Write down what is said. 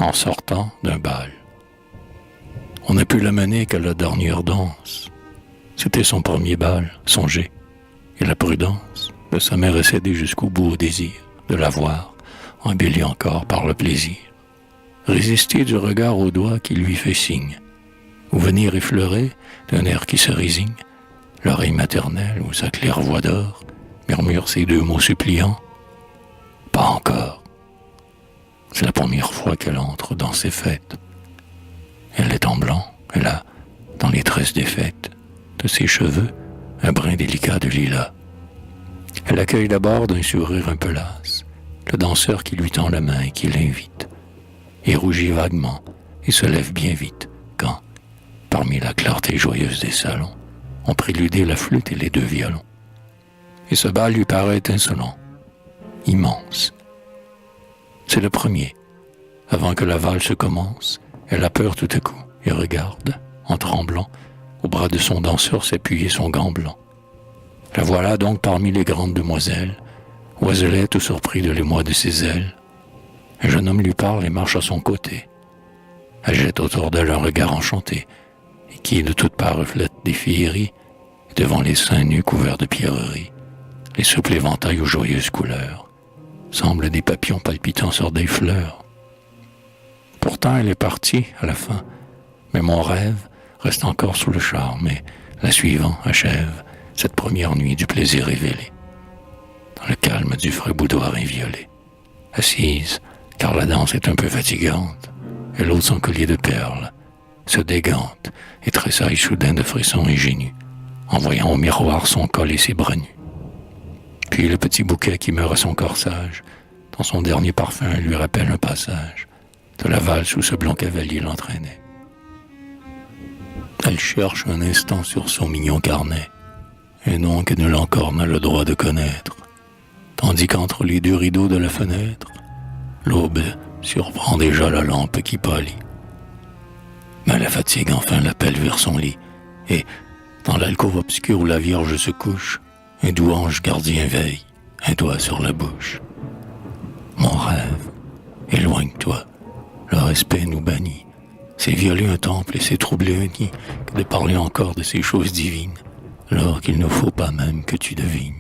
en sortant d'un bal. On n'a pu l'amener qu'à la dernière danse. C'était son premier bal, songez, et la prudence de sa mère est cédée jusqu'au bout au désir de la voir, embellie encore par le plaisir. Résister du regard au doigt qui lui fait signe, ou venir effleurer d'un air qui se résigne, l'oreille maternelle où sa claire voix d'or murmure ces deux mots suppliants. Pas encore. C'est la première fois qu'elle entre dans ces fêtes. Elle est en blanc, elle a, dans les tresses défaites de ses cheveux, un brin délicat de lilas. Elle accueille d'abord d'un sourire un peu las le danseur qui lui tend la main et qui l'invite, et rougit vaguement et se lève bien vite quand, parmi la clarté joyeuse des salons, on préludait la flûte et les deux violons. Et ce bal lui paraît insolent, immense. C'est le premier. Avant que la valse commence, elle a peur tout à coup et regarde, en tremblant, au bras de son danseur s'appuyer son gant blanc. La voilà donc parmi les grandes demoiselles, oiselet tout surpris de l'émoi de ses ailes. Un jeune homme lui parle et marche à son côté. Elle jette autour d'elle un regard enchanté, et qui de toutes parts reflète des féeries, et devant les seins nus couverts de pierreries, les souples éventails aux joyeuses couleurs, semblent des papillons palpitant sur des fleurs. Pourtant elle est partie à la fin, mais mon rêve reste encore sous le charme, et la suivant achève cette première nuit du plaisir révélé, dans le calme du frais boudoir inviolé. Assise, car la danse est un peu fatigante, elle ôte son collier de perles, se dégante et tressaille soudain de frissons ingénus, en voyant au miroir son col et ses bras nus. Puis le petit bouquet qui meurt à son corsage, dans son dernier parfum, lui rappelle un passage de la valse où ce blond cavalier l'entraînait. Elle cherche un instant sur son mignon carnet un nom que nul encore n'a le droit de connaître, tandis qu'entre les deux rideaux de la fenêtre, l'aube surprend déjà la lampe qui pâlit. Mais la fatigue enfin l'appelle vers son lit, et, dans l'alcôve obscure où la Vierge se couche, un doux ange gardien veille, un doigt sur la bouche. Mon rêve, éloigne-toi, le respect nous bannit. C'est violer un temple et c'est troubler un nid que de parler encore de ces choses divines, alors qu'il ne faut pas même que tu devines.